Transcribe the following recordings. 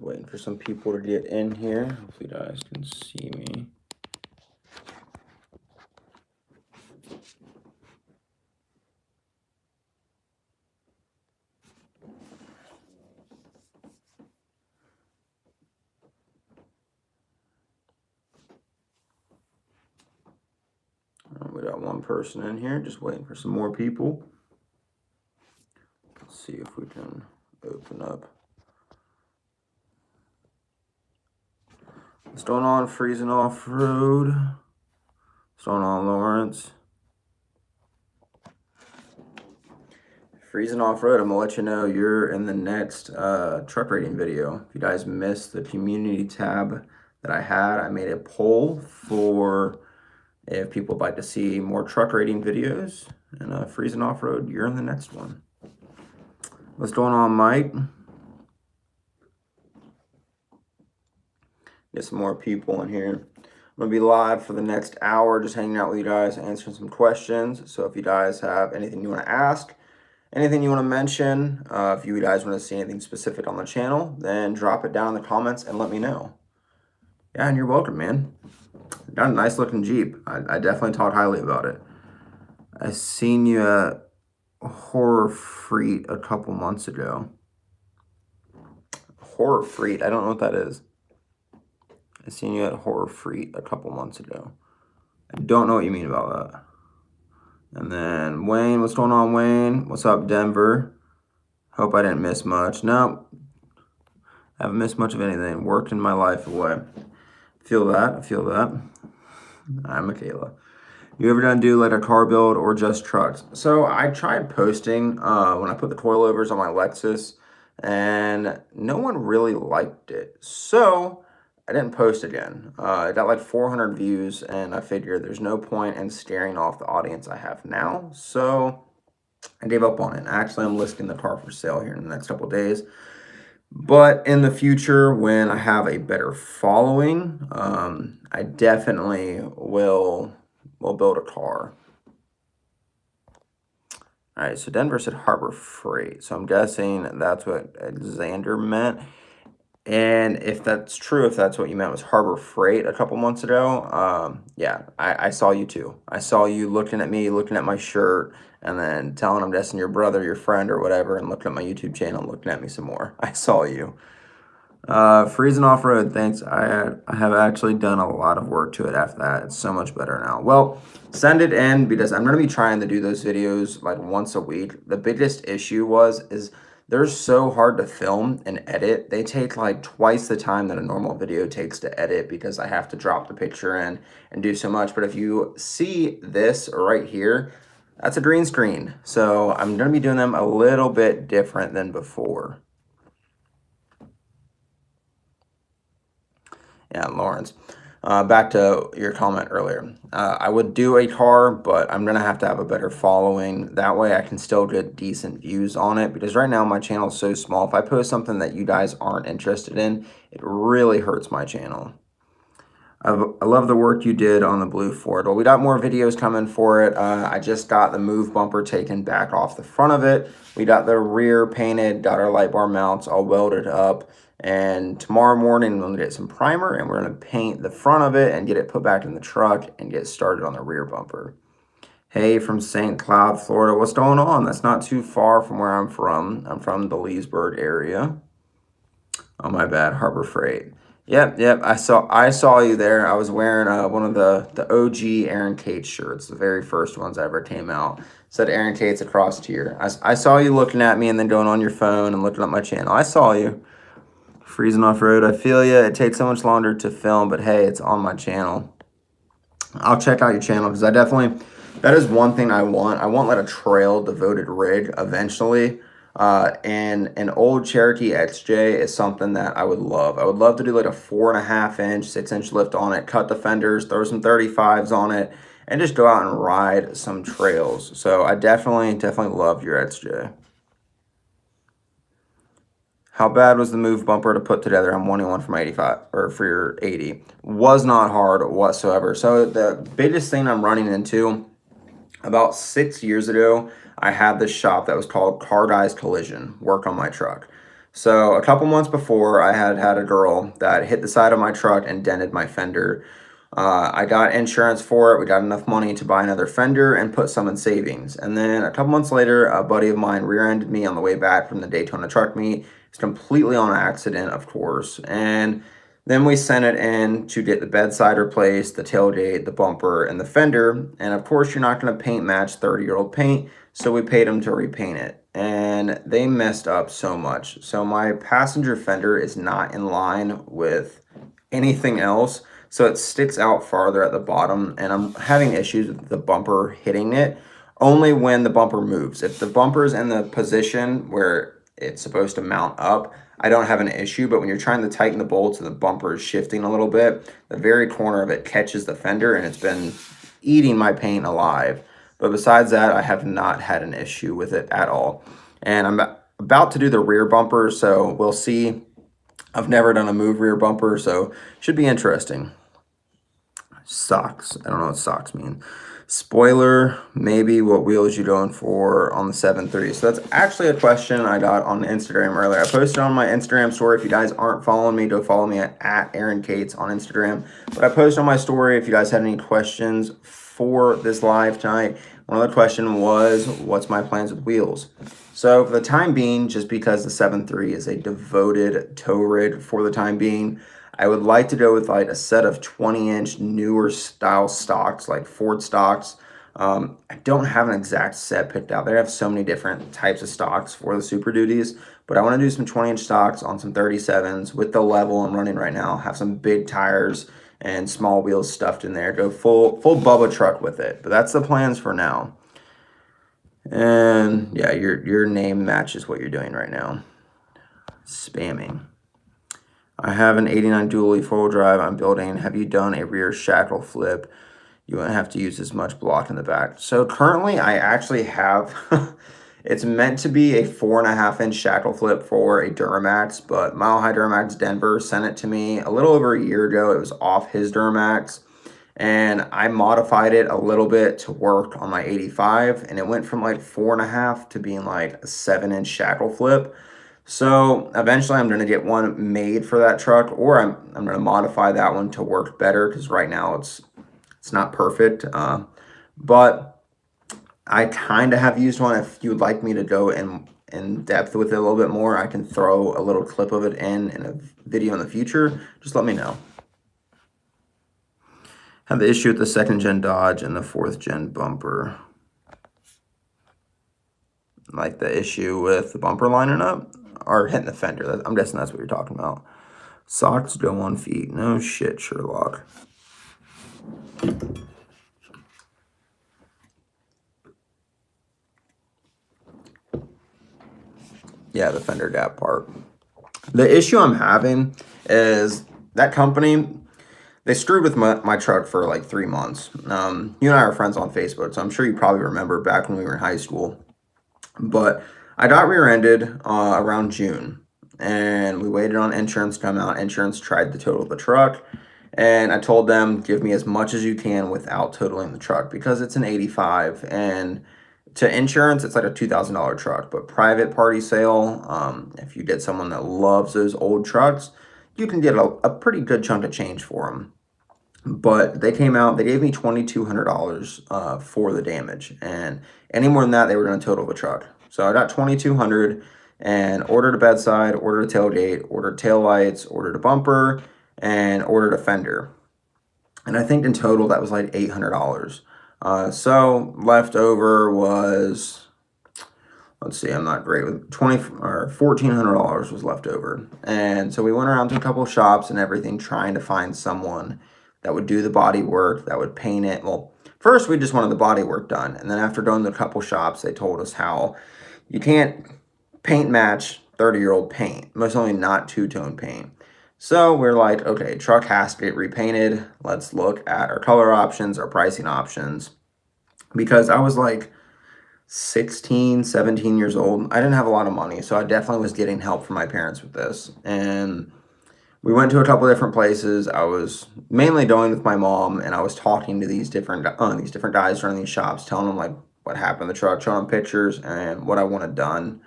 waiting for some people to get in here. Hopefully you guys can see me. We got one person in here, just waiting for some more people. Let's see if we can open up. What's going on, Freezing Off-Road? What's going on, Lawrence? Freezing Off-Road, I'm going to let you know you're in the next truck rating video. If you guys missed the community tab that I had, I made a poll for if people would like to see more truck rating videos. And Freezing Off-Road, you're in the next one. What's going on, Mike? Get some more people in here. I'm going to be live for the next hour, just hanging out with you guys, answering some questions. So if you guys have anything you want to ask, anything you want to mention, if you guys want to see anything specific on the channel, then drop it down in the comments and let me know. Yeah, and you're welcome, man. Got a nice looking Jeep. I definitely talked highly about it. I seen you at Horror Freet a couple months ago. Horror Freet, I don't know what that is. I seen you at Horror Freet a couple months ago. I don't know what you mean about that. And then Wayne, what's going on, Wayne? What's up, Denver? Hope I didn't miss much. No, I haven't missed much of anything. Working my life away. Feel that, I feel that. I'm Michaela. You ever done do like a car build or just trucks? So I tried posting when I put the coilovers on my Lexus, and no one really liked it. So I didn't post again. I got like 400 views, and I figured there's no point in scaring off the audience I have now. So I gave up on it. Actually, I'm listing the car for sale here in the next couple of days. But in the future, when I have a better following, I definitely will build a car. All right, so Denver said Harbor Freight. So I'm guessing that's what Xander meant. And if that's true, if that's what you meant was Harbor Freight a couple months ago, yeah, I saw you too. I saw you looking at me, looking at my shirt, and then telling I'm guessing your brother, your friend, or whatever, and looking at my YouTube channel, looking at me some more. I saw you. Freezing Off-Road, thanks. I have actually done a lot of work to it after that. It's so much better now. Well, send it in because I'm going to be trying to do those videos like once a week. The biggest issue is they're so hard to film and edit. They take like twice the time that a normal video takes to edit because I have to drop the picture in and do so much. But if you see this right here, that's a green screen. So I'm going to be doing them a little bit different than before. Yeah, Lawrence. Back to your comment earlier. I would do a car, but I'm going to have a better following. That way I can still get decent views on it, because right now my channel is so small. If I post something that you guys aren't interested in, it really hurts my channel. I love the work you did on the blue Ford. Well, we got more videos coming for it. I just got the move bumper taken back off the front of it. We got the rear painted, got our light bar mounts all welded up. And tomorrow morning, we're going to get some primer, and we're going to paint the front of it and get it put back in the truck and get started on the rear bumper. Hey, from St. Cloud, Florida. What's going on? That's not too far from where I'm from. I'm from the Leesburg area. Oh, my bad. Harbor Freight. Yep. I saw you there. I was wearing one of the OG Aaron Cates shirts, the very first ones that ever came out. It said Aaron Cates across here. I saw you looking at me and then going on your phone and looking at my channel. I saw you. Freezing Off-Road, I feel you. It takes so much longer to film, but hey, it's on my channel. I'll check out your channel because that is one thing I want. I want like a trail devoted rig eventually. And an old Cherokee XJ is something that I would love. I would love to do like a 4.5 inch, 6 inch lift on it, cut the fenders, throw some 35s on it, and just go out and ride some trails. So I definitely love your XJ. How bad was the move bumper to put together? I'm wanting one for my 85 or for your 80. Was not hard whatsoever. So the biggest thing I'm running into, about 6 years ago, I had this shop that was called Car Guys Collision work on my truck. So a couple months before, I had a girl that hit the side of my truck and dented my fender. I got insurance for it. We got enough money to buy another fender and put some in savings. And then a couple months later, a buddy of mine rear-ended me on the way back from the Daytona truck meet. It's completely on accident, of course. And then we sent it in to get the bedside replaced, the tailgate, the bumper, and the fender. And of course, you're not going to paint match 30-year-old paint. So we paid them to repaint it. And they messed up so much. So my passenger fender is not in line with anything else. So it sticks out farther at the bottom, and I'm having issues with the bumper hitting it only when the bumper moves. If the bumper's in the position where it's supposed to mount up, I don't have an issue, but when you're trying to tighten the bolts and the bumper is shifting a little bit, the very corner of it catches the fender, and it's been eating my paint alive. But besides that, I have not had an issue with it at all. And I'm about to do the rear bumper, so we'll see. I've never done a move rear bumper, so should be interesting. Socks. I don't know what socks mean. Spoiler, maybe what wheels you going for on the 7.3? So that's actually a question I got on Instagram earlier. I posted on my Instagram story. If you guys aren't following me, go follow me at Aaron Cates on Instagram. But I posted on my story if you guys had any questions for this live tonight. One of the questions was, what's my plans with wheels? So for the time being, just because the 7.3 is a devoted tow rig for the time being, I would like to go with like a set of 20-inch newer style stocks, like Ford stocks. I don't have an exact set picked out. They have so many different types of stocks for the Super Duties, but I want to do some 20-inch stocks on some 37s with the level I'm running right now. Have some big tires and small wheels stuffed in there. Go full Bubba truck with it. But that's the plans for now. And yeah, your name matches what you're doing right now. Spamming. I have an 89 dually four-wheel drive I'm building. Have you done a rear shackle flip? You won't have to use as much block in the back. So currently I actually have, it's meant to be a 4.5-inch shackle flip for a Duramax, but Mile High Duramax Denver sent it to me a little over a year ago. It was off his Duramax, and I modified it a little bit to work on my 85, and it went from like 4.5 to being like a 7-inch shackle flip. So eventually I'm going to get one made for that truck, or I'm going to modify that one to work better, because right now it's not perfect. But I kind of have used one. If you would like me to go in depth with it a little bit more, I can throw a little clip of it in a video in the future. Just let me know. Have the issue with the 2nd gen Dodge and the 4th gen bumper. Like the issue with the bumper lining up or hitting the fender. I'm guessing that's what you're talking about. Socks go on feet. No shit, Sherlock. Yeah, the fender gap part. The issue I'm having is that company, they screwed with my truck for like 3 months. You and I are friends on Facebook, so I'm sure you probably remember back when we were in high school. But I got rear-ended around June, and we waited on insurance to come out. Insurance tried to total the truck, and I told them, give me as much as you can without totaling the truck, because it's an 85, and to insurance, it's like a $2,000 truck. But private party sale, if you get someone that loves those old trucks, you can get a pretty good chunk of change for them. But they came out, they gave me $2,200 for the damage, and any more than that, they were going to total the truck. So I got $2,200 and ordered a bedside, ordered a tailgate, ordered taillights, ordered a bumper, and ordered a fender. And I think in total that was like $800. So left over was, let's see, I'm not great with $1,400 was left over. And so we went around to a couple of shops and everything, trying to find someone that would do the body work, that would paint it. Well, first we just wanted the body work done. And then after going to a couple shops, they told us how you can't paint match 30-year-old paint, most only not two-tone paint. So we're like, okay, truck has to get repainted. Let's look at our color options, our pricing options. Because I was like 16, 17 years old. I didn't have a lot of money, so I definitely was getting help from my parents with this. And we went to a couple different places. I was mainly going with my mom, and I was talking to these different guys running these shops, telling them like what happened to the truck, showing them pictures and what I wanted done.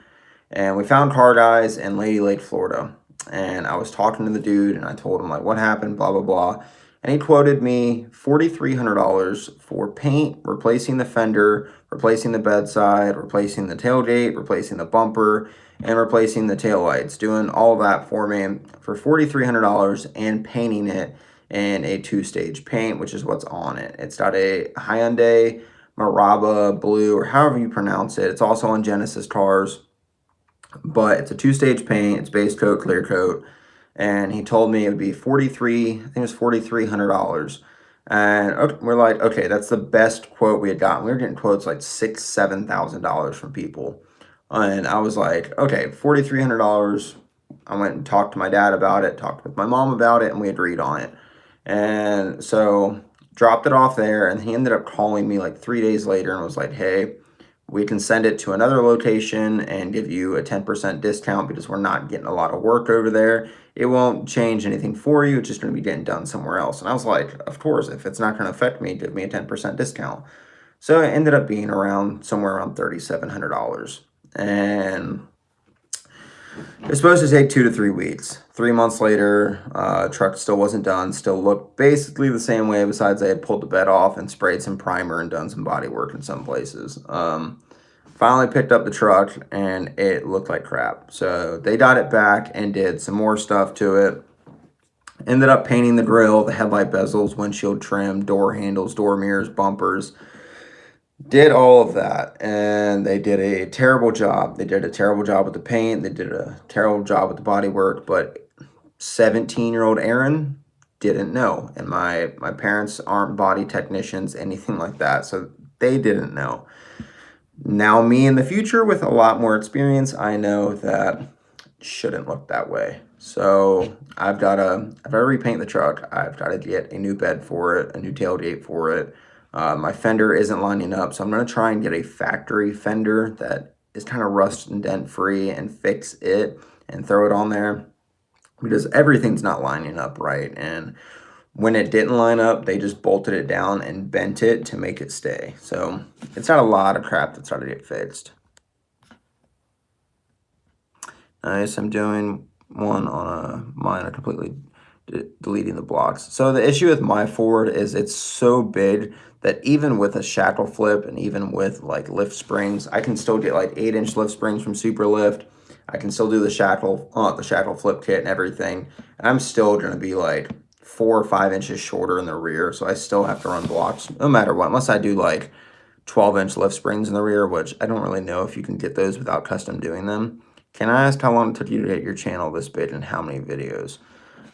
And we found Car Guys in Lady Lake, Florida. And I was talking to the dude and I told him like what happened, blah, blah, blah. And he quoted me $4,300 for paint, replacing the fender, replacing the bedside, replacing the tailgate, replacing the bumper, and replacing the taillights, doing all of that for me for $4,300 and painting it in a 2-stage paint, which is what's on it. It's got a Hyundai Maraba blue, or however you pronounce it. It's also on Genesis cars, but it's a 2-stage paint. It's base coat, clear coat. And he told me it would be I think it was $4,300. And okay, we're like, okay, that's the best quote we had gotten. We were getting quotes like $6,000, $7,000 from people. And I was like, okay, $4,300. I went and talked to my dad about it, talked with my mom about it, and we agreed on it. And so dropped it off there, and he ended up calling me like 3 days later and was like, hey, we can send it to another location and give you a 10% discount because we're not getting a lot of work over there. It won't change anything for you. It's just going to be getting done somewhere else. And I was like, of course, if it's not going to affect me, give me a 10% discount. So it ended up being somewhere around $3,700. And it's supposed to take 2 to 3 weeks. 3 months later, truck still wasn't done. Still looked basically the same way, besides I had pulled the bed off and sprayed some primer and done some body work in some places. Finally picked up the truck, and it looked like crap. So they got it back and did some more stuff to it. Ended up painting the grill, the headlight bezels, windshield trim, door handles, door mirrors, bumpers. Did all of that, and they did a terrible job. They did a terrible job with the paint. They did a terrible job with the body work, but 17-year-old Aaron didn't know. And my parents aren't body technicians, anything like that, so they didn't know. Now me in the future with a lot more experience, I know that shouldn't look that way. So I've got to repaint the truck. I've got to get a new bed for it, a new tailgate for it. My fender isn't lining up, so I'm going to try and get a factory fender that is kind of rust and dent free and fix it and throw it on there, because everything's not lining up right. And when it didn't line up, they just bolted it down and bent it to make it stay. So it's got a lot of crap that's got to get fixed. Nice, I'm doing one on mine. I completely deleting the blocks. So the issue with my Ford is it's so big that even with a shackle flip and even with like lift springs, I can still get like 8-inch lift springs from Super Lift. I can still do the shackle flip kit and everything, and I'm still going to be like 4 or 5 inches shorter in the rear. So I still have to run blocks no matter what, unless I do like 12-inch lift springs in the rear, which I don't really know if you can get those without custom doing them. Can I ask how long it took you to get your channel this big and how many videos?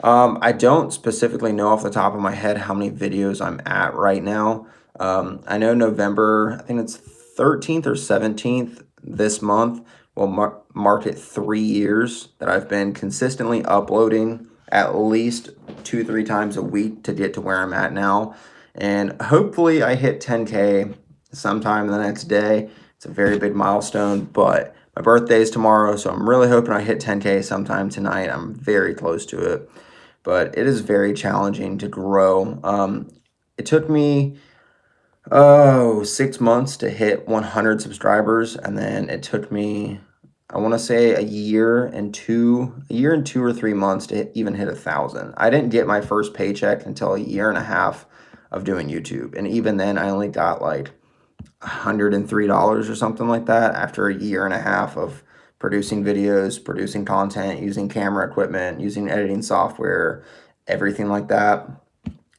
I don't specifically know off the top of my head how many videos I'm at right now. I know November, I think it's 13th or 17th this month, will mark it 3 years that I've been consistently uploading at least 2-3 times a week to get to where I'm at now. And hopefully I hit 10K sometime the next day. It's a very big milestone, but my birthday is tomorrow, so I'm really hoping I hit 10K sometime tonight. I'm very close to it, but it is very challenging to grow. It took me 6 months to hit 100 subscribers, and then it took me, I want to say, a year and 2 or 3 months to even hit 1,000. I didn't get my first paycheck until a year and a half of doing YouTube, and even then I only got like $103 or something like that after a year and a half of producing videos, producing content, using camera equipment, using editing software, everything like that.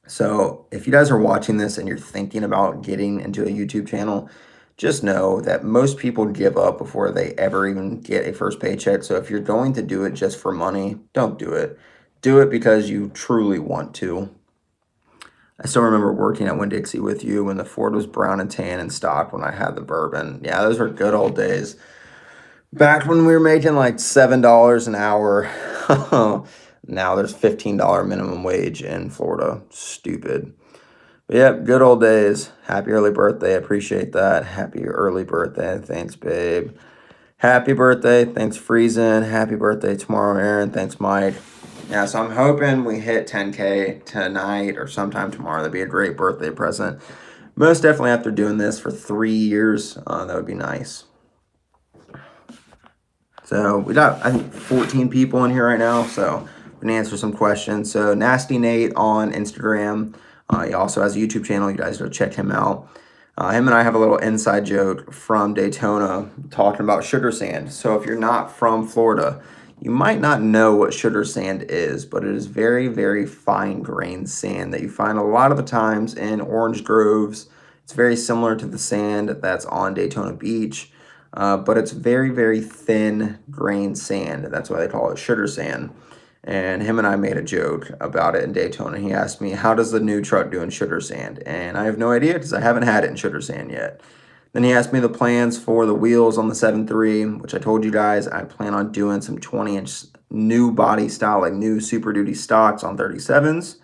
So if you guys are watching this and you're thinking about getting into a YouTube channel, just know that most people give up before they ever even get a first paycheck. So if you're going to do it just for money, don't do it. Do it because you truly want to. I still remember working at Winn-Dixie with you when the Ford was brown and tan in stock when I had the bourbon. Yeah, those were good old days. Back when we were making like $7 an hour. Now there's $15 minimum wage in Florida. Stupid. But yeah, good old days. Happy early birthday. I appreciate that. Happy early birthday. Thanks, babe. Happy birthday. Thanks, Friesen. Happy birthday tomorrow, Aaron. Thanks, Mike. Yeah, so I'm hoping we hit 10K tonight or sometime tomorrow. That'd be a great birthday present. Most definitely after doing this for 3 years, that would be nice. So we got, I think, 14 people in here right now, so we can answer some questions. So Nasty Nate on Instagram. He also has a YouTube channel. You guys go check him out. Him and I have a little inside joke from Daytona talking about sugar sand. So if you're not from Florida, you might not know what sugar sand is, but it is very, very fine grained sand that you find a lot of the times in orange groves. It's very similar to the sand that's on Daytona Beach, but it's very, very thin grained sand. That's why they call it sugar sand. And him and I made a joke about it in Daytona. He asked me, how does the new truck do in sugar sand? And I have no idea because I haven't had it in sugar sand yet. Then he asked me the plans for the wheels on the 7.3, which I told you guys I plan on doing some 20-inch new body style, like new Super Duty stocks on 37s.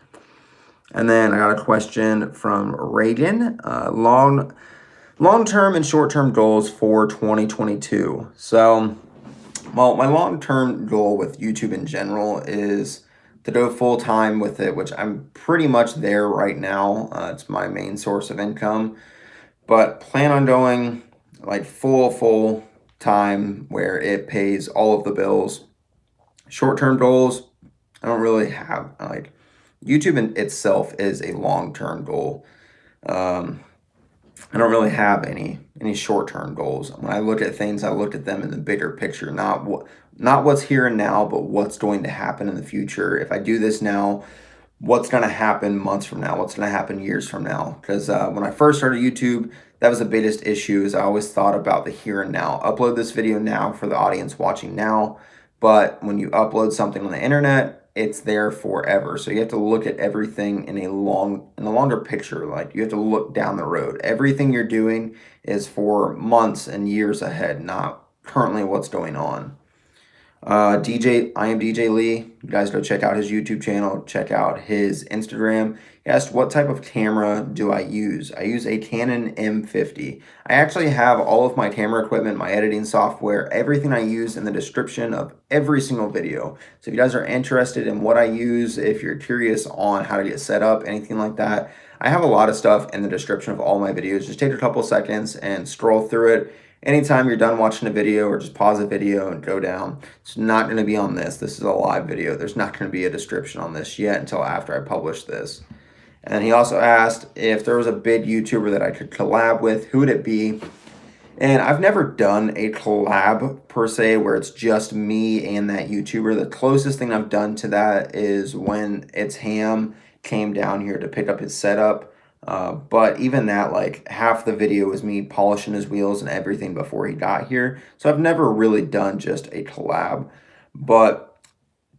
And then I got a question from Reagan, long-term and short-term goals for 2022. So, well, my long-term goal with YouTube in general is to go full-time with it, which I'm pretty much there right now. It's my main source of income, but plan on going like full time where it pays all of the bills. Short-term goals, I don't really have, like, YouTube in itself is a long-term goal. I don't really have any short-term goals. When I look at things, I look at them in the bigger picture, not what's here and now, but what's going to happen in the future. If I do this now, what's going to happen months from now? What's going to happen years from now? Because when I first started YouTube, that was the biggest issue. Is I always thought about the here and now. Upload this video now for the audience watching now, but when you upload something on the internet, it's there forever. So you have to look at everything in a longer picture. Like, you have to look down the road. Everything you're doing is for months and years ahead, not currently what's going on. I am DJ Lee. You guys go check out his YouTube channel, check out his Instagram. He asked, what type of camera do I use? I use a Canon M50. I actually have all of my camera equipment, my editing software, everything I use in the description of every single video. So if you guys are interested in what I use, if you're curious on how to get set up, anything like that, I have a lot of stuff in the description of all my videos. Just take a couple seconds and scroll through it. Anytime you're done watching a video, or just pause the video and go down. It's not going to be on this. This is a live video. There's not going to be a description on this yet until after I publish this. And he also asked if there was a big YouTuber that I could collab with, who would it be? And I've never done a collab per se where it's just me and that YouTuber. The closest thing I've done to that is when It's Ham came down here to pick up his setup. But even that, like, half the video was me polishing his wheels and everything before he got here. So I've never really done just a collab. But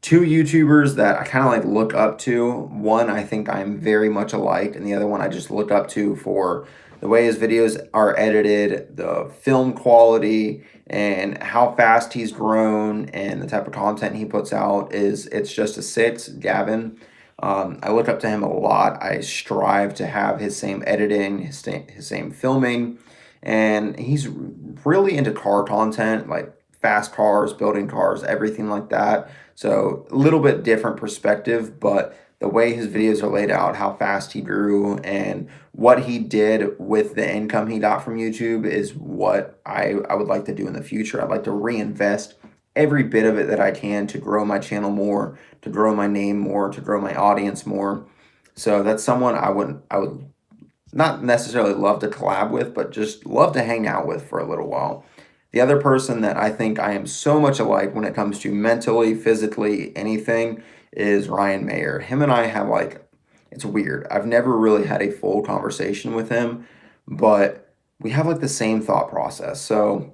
two YouTubers that I kind of like look up to. One, I think I'm very much alike, and the other one I just look up to for the way his videos are edited, the film quality, and how fast he's grown, and the type of content he puts out it's just a six. Gavin. I look up to him a lot. I strive to have his same editing, his same filming, and he's really into car content, like fast cars, building cars, everything like that. So a little bit different perspective, but the way his videos are laid out, how fast he grew, and what he did with the income he got from YouTube is what I would like to do in the future. I'd like to reinvest every bit of it that I can to grow my channel more, to grow my name more, to grow my audience more. So that's someone I would not necessarily love to collab with, but just love to hang out with for a little while. The other person that I think I am so much alike when it comes to mentally, physically, anything is Ryan Mayer. Him and I have, like, it's weird. I've never really had a full conversation with him, but we have like the same thought process. So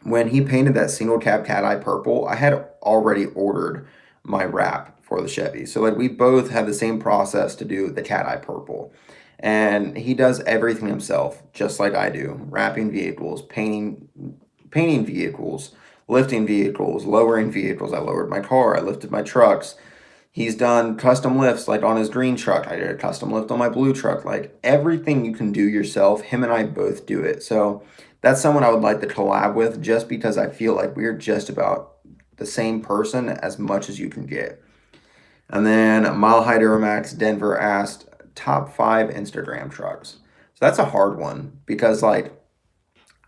when he painted that single cab cat eye purple, I had already ordered my wrap for the Chevy. So like we both had the same process to do the cat eye purple. And he does everything himself, just like I do. Wrapping vehicles, painting vehicles, lifting vehicles, lowering vehicles. I lowered my car, I lifted my trucks. He's done custom lifts, like on his green truck. I did a custom lift on my blue truck. Like everything you can do yourself, him and I both do it. So that's someone I would like to collab with, just because I feel like we're just about the same person as much as you can get. And then Mile High Duramax Denver asked top 5 Instagram trucks. So that's a hard one because, like,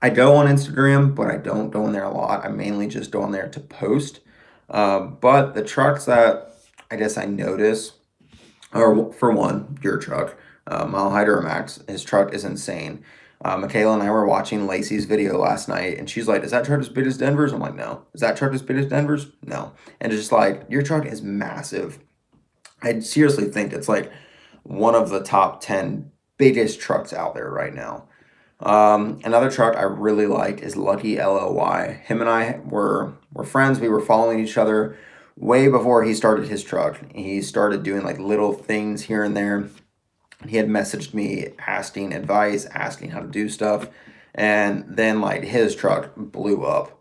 I go on Instagram, but I don't go in there a lot. I mainly just go on there to post. But the trucks that I guess I notice, or for one, your truck, Mile High Max, his truck is insane. Michaela and I were watching Lacey's video last night, and she's like, "Is that truck as big as Denver's?" I'm like, "No." "Is that truck as big as Denver's?" "No." And it's just like, your truck is massive. I seriously think it's like one of the top 10 biggest trucks out there right now. Another truck I really like is Lucky LLY. Him and I were friends. We were following each other way before he started his truck. He started doing like little things here and there. He had messaged me asking advice, asking how to do stuff, and then like his truck blew up.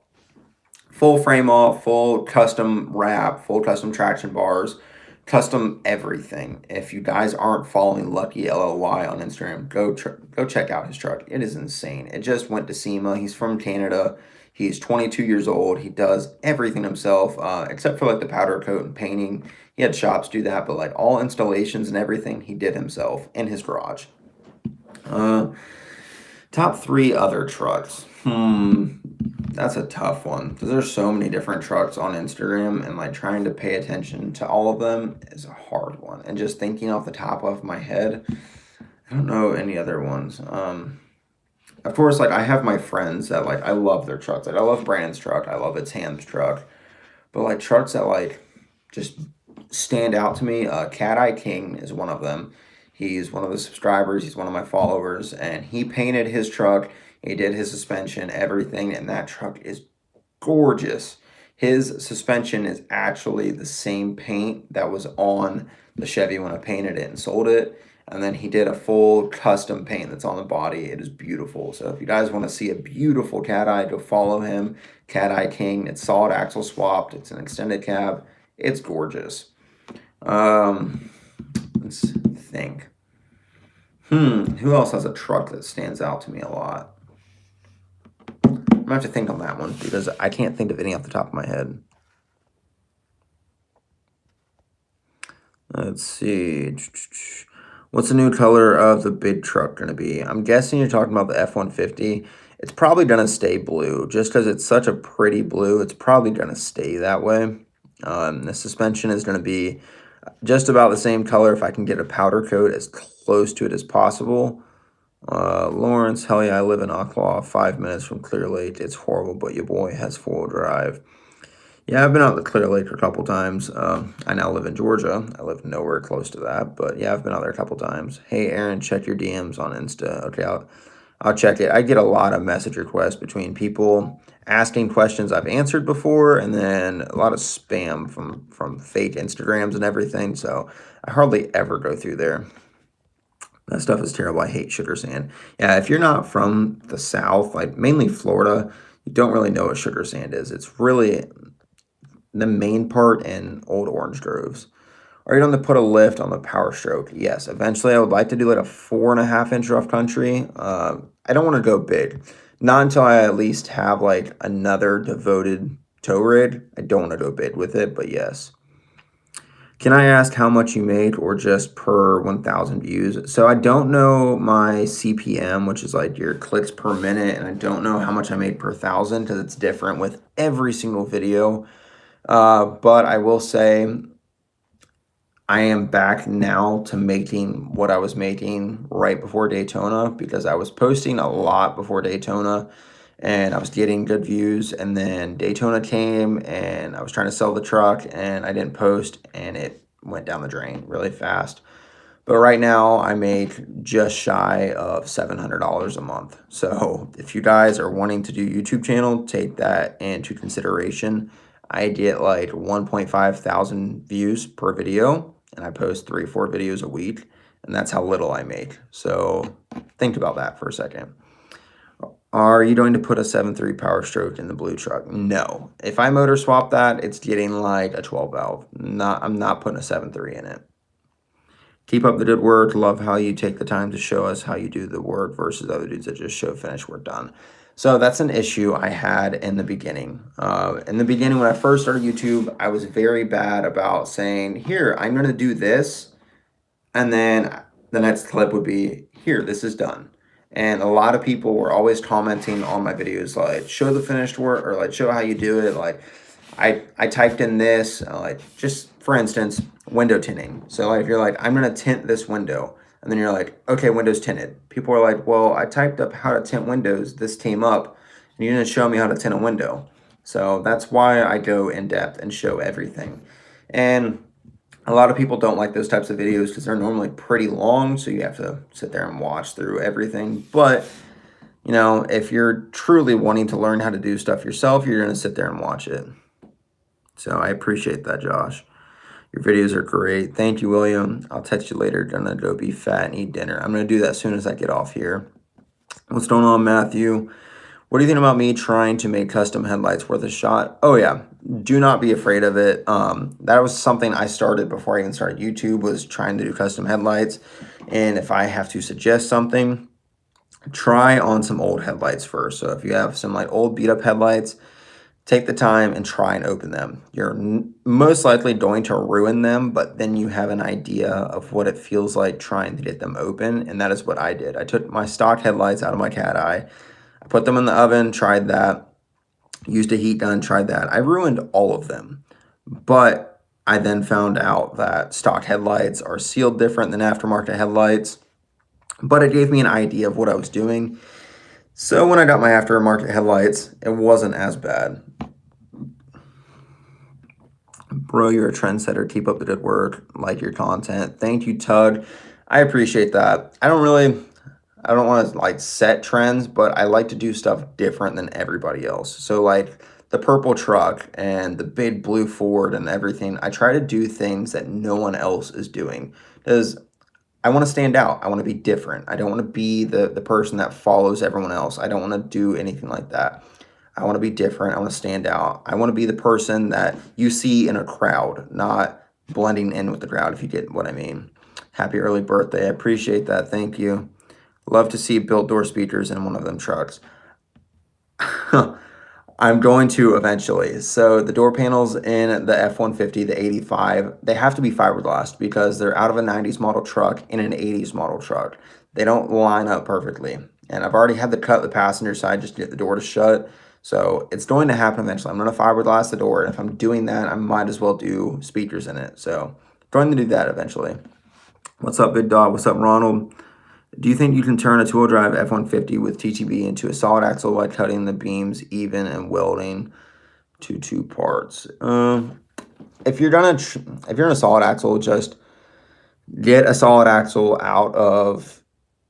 Full frame off, full custom wrap, full custom traction bars, custom everything. If you guys aren't following Lucky LLY on Instagram, go check out his truck. It is insane. It just went to SEMA. He's from Canada. He's 22 years old. He does everything himself, except for like the powder coat and painting. He had shops do that, but like all installations and everything he did himself in his garage. Uh, Top three other trucks. That's a tough one because there's so many different trucks on Instagram, and like trying to pay attention to all of them is a hard one. And just thinking off the top of my head, I don't know any other ones. Of course, like I have my friends that like I love their trucks. Like I love Brandon's truck. I love It's Ham's truck. But like trucks that like just stand out to me, Cat Eye King is one of them. He's one of the subscribers. He's one of my followers, and he painted his truck. He did his suspension, everything, and that truck is gorgeous. His suspension is actually the same paint that was on the Chevy when I painted it and sold it. And then he did a full custom paint that's on the body. It is beautiful. So if you guys want to see a beautiful Cat Eye, go follow him. Cat Eye King. It's solid axle swapped. It's an extended cab. It's gorgeous. Let's think. Who else has a truck that stands out to me a lot? I'm gonna have to think on that one because I can't think of any off the top of my head. Let's see. What's the new color of the big truck going to be? I'm guessing you're talking about the F-150. It's probably going to stay blue. Just because it's such a pretty blue, it's probably going to stay that way. The suspension is going to be just about the same color if I can get a powder coat as close to it as possible. Lawrence, hell yeah, I live in Ocklaw, 5 minutes from Clear Lake. It's horrible, but your boy has 4-wheel drive. Yeah, I've been out to Clear Lake a couple times. I now live in Georgia. I live nowhere close to that, but yeah, I've been out there a couple times. Hey, Aaron, check your DMs on Insta. Okay, I'll check it. I get a lot of message requests between people asking questions I've answered before, and then a lot of spam from fake Instagrams and everything. So I hardly ever go through there. That stuff is terrible. I hate sugar sand. Yeah, if you're not from the South, like mainly Florida, you don't really know what sugar sand is. It's really the main part in old orange groves. Are you going to put a lift on the Power Stroke? Yes. Eventually, I would like to do like a 4.5-inch rough country. I don't want to go big. Not until I at least have like another devoted tow rig. I don't want to go big with it, but yes. Can I ask how much you make or just per 1,000 views? So I don't know my CPM, which is like your clicks per minute, and I don't know how much I made per 1,000 because it's different with every single video. But I will say I am back now to making what I was making right before Daytona because I was posting a lot before Daytona and I was getting good views, and then Daytona came and I was trying to sell the truck and I didn't post and it went down the drain really fast. But right now I make just shy of $700 a month. So if you guys are wanting to do YouTube channel, take that into consideration. I get like 1.5 thousand views per video, and I post 3-4 videos a week, and that's how little I make. So think about that for a second. Are you going to put a 7.3 Power Stroke in the blue truck? No. If I motor swap that, it's getting like a 12 valve. I'm not putting a 7.3 in it. Keep up the good work. Love how you take the time to show us how you do the work versus other dudes that just show finished work done. So that's an issue I had in the beginning. When I first started YouTube, I was very bad about saying, here, I'm going to do this. And then the next clip would be, here, this is done. And a lot of people were always commenting on my videos, like, show the finished work, or like, show how you do it. Like, I typed in this, like, just for instance, window tinting. So like, if you're like, I'm gonna tint this window, and then you're like, okay, window's tinted. People are like, well, I typed up how to tint windows. This came up, and you didn't show me how to tint a window. So that's why I go in depth and show everything. And a lot of people don't like those types of videos because they're normally pretty long, so you have to sit there and watch through everything. But you know, if you're truly wanting to learn how to do stuff yourself, you're going to sit there and watch it. So I appreciate that, Josh. Your videos are great. Thank you, William. I'll text you later. Gonna go be fat and eat dinner. I'm going to do that as soon as I get off here. What's going on, Matthew? What do you think about me trying to make custom headlights worth a shot? Oh, yeah. Do not be afraid of it. That was something I started before I even started YouTube, was trying to do custom headlights. And if I have to suggest something, try on some old headlights first. So if you have some like old beat up headlights, take the time and try and open them. You're most likely going to ruin them, but then you have an idea of what it feels like trying to get them open. And that is what I did. I took my stock headlights out of my cat eye. I put them in the oven, tried that, used a heat gun, tried that. I ruined all of them. But I then found out that stock headlights are sealed different than aftermarket headlights. But it gave me an idea of what I was doing. So when I got my aftermarket headlights, it wasn't as bad. Bro, you're a trendsetter. Keep up the good work. Like your content. Thank you, Tug. I appreciate that. I don't want to like set trends, but I like to do stuff different than everybody else. So like the purple truck and the big blue Ford and everything, I try to do things that no one else is doing, because I want to stand out. I want to be different. I don't want to be the person that follows everyone else. I don't want to do anything like that. I want to be different. I want to stand out. I want to be the person that you see in a crowd, not blending in with the crowd, if you get what I mean. Happy early birthday. I appreciate that. Thank you. Love to see built door speakers in one of them trucks. I'm going to eventually. So the door panels in the F-150, the 85, they have to be fiberglass because they're out of a 90s model truck in an 80s model truck. They don't line up perfectly. And I've already had to cut the passenger side just to get the door to shut. So it's going to happen eventually. I'm going to fiberglass the door. And if I'm doing that, I might as well do speakers in it. So I'm going to do that eventually. What's up, Big Dog? What's up, Ronald? Do you think you can turn a two-wheel drive F-150 with TTB into a solid axle by cutting the beams even and welding to two parts? If you're in a solid axle, just get a solid axle out of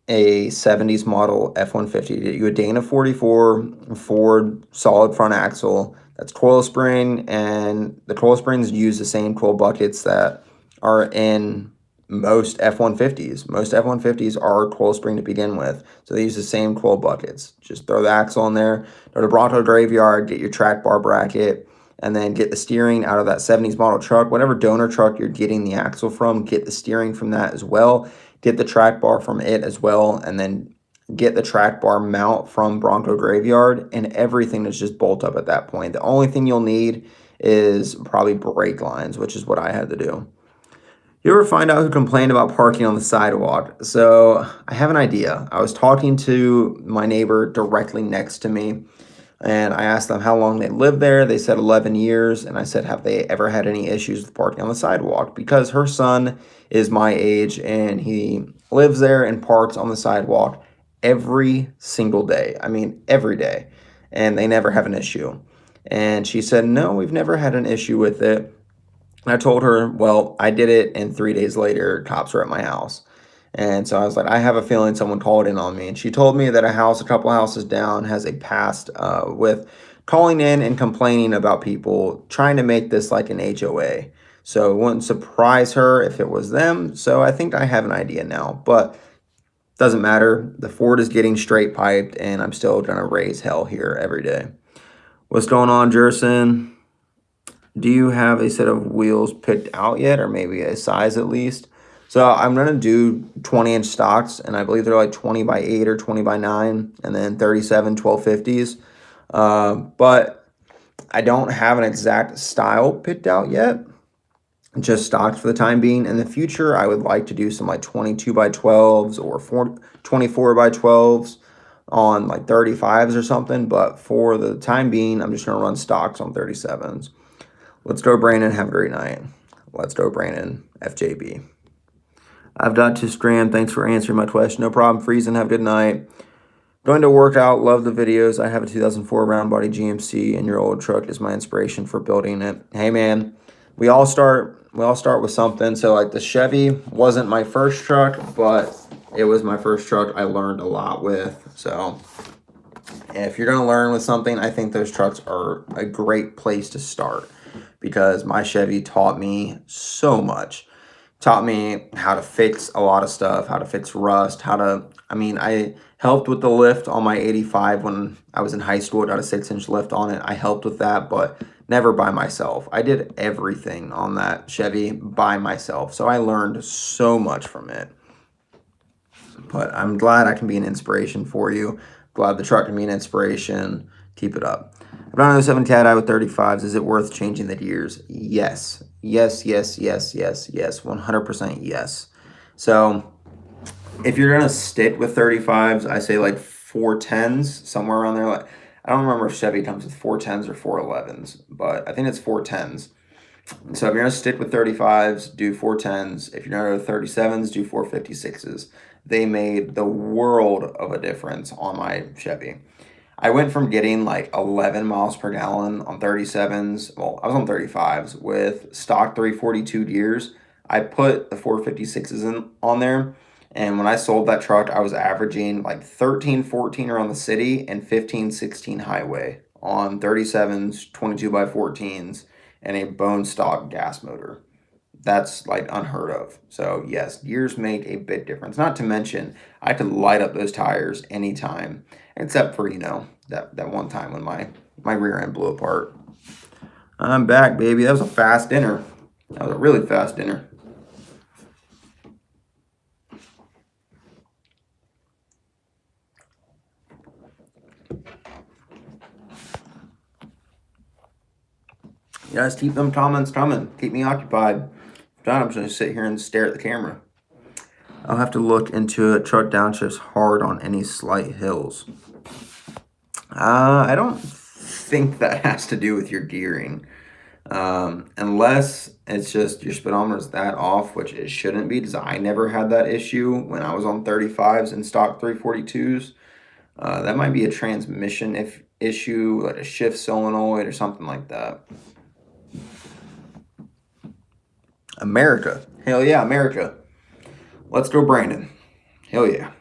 a 70s model F-150. Get you a Dana 44 Ford solid front axle. That's coil spring, and the coil springs use the same coil buckets that are in most F-150s. Most F-150s are coil spring to begin with, so they use the same coil buckets. Just throw the axle in there, go to Bronco Graveyard, get your track bar bracket, and then get the steering out of that 70s model truck. Whatever donor truck you're getting the axle from, get the steering from that as well. Get the track bar from it as well, and then get the track bar mount from Bronco Graveyard, and everything is just bolt up at that point. The only thing you'll need is probably brake lines, which is what I had to do. You ever find out who complained about parking on the sidewalk? So I have an idea. I was talking to my neighbor directly next to me, and I asked them how long they lived there. They said 11 years, and I said, have they ever had any issues with parking on the sidewalk? Because her son is my age, and he lives there and parks on the sidewalk every single day. I mean, every day, and they never have an issue. And she said, no, we've never had an issue with it. I told her, well, I did it, and 3 days later, cops were at my house. And so I was like, I have a feeling someone called in on me. And she told me that a couple houses down, has a past with calling in and complaining about people, trying to make this like an HOA. So it wouldn't surprise her if it was them. So I think I have an idea now, but doesn't matter. The Ford is getting straight piped, and I'm still going to raise hell here every day. What's going on, Jerson? Do you have a set of wheels picked out yet, or maybe a size at least? So I'm going to do 20-inch stocks, and I believe they're like 20 by 8 or 20 by 9, and then 37 1250s. But I don't have an exact style picked out yet. just stocked for the time being. In the future, I would like to do some like 22 by 12s or 24 by 12s on like 35s or something. But for the time being, I'm just going to run stocks on 37s. Let's go, Brandon. Have a great night. Let's go, Brandon. FJB. I've got to scram. Thanks for answering my question. No problem. Freezing. Have a good night. Going to work out. Love the videos. I have a 2004 round body GMC, and your old truck is my inspiration for building it. Hey, man. We all start with something. So like the Chevy wasn't my first truck, but it was my first truck I learned a lot with. So if you're going to learn with something, I think those trucks are a great place to start, because my Chevy taught me so much. Taught me how to fix a lot of stuff, how to fix rust, I helped with the lift on my 85 when I was in high school. I got a 6-inch lift on it. I helped with that, but never by myself. I did everything on that Chevy by myself. So I learned so much from it. But I'm glad I can be an inspiration for you. Glad the truck can be an inspiration. Keep it up. I've got an 07 Cat with 35s. Is it worth changing the gears? Yes. Yes, yes, yes, yes, yes. 100% yes. So if you're going to stick with 35s, I say like 410s, somewhere around there. Like, I don't remember if Chevy comes with 410s or 411s, but I think it's 410s. So if you're going to stick with 35s, do 410s. If you're going to go 37s, do 456s. They made the world of a difference on my Chevy. I went from getting like 11 miles per gallon on 37s. Well, I was on 35s with stock 342 gears. I put the 456s on there. And when I sold that truck, I was averaging like 13, 14 around the city and 15, 16 highway on 37s, 22 by 14s, and a bone stock gas motor. That's like unheard of. So yes, gears make a big difference. Not to mention, I could light up those tires anytime, except for, that one time when my rear end blew apart. I'm back, baby. That was a fast dinner. That was a really fast dinner. You guys keep them comments coming. Keep me occupied. If not, I'm just going to sit here and stare at the camera. I'll have to look into it. Truck downshifts hard on any slight hills. I don't think that has to do with your gearing. Unless it's just your speedometer is that off, which it shouldn't be, because I never had that issue when I was on 35s and stock 342s. That might be a transmission issue, like a shift solenoid or something like that. America. Hell yeah, America. Let's go, Brandon. Hell yeah.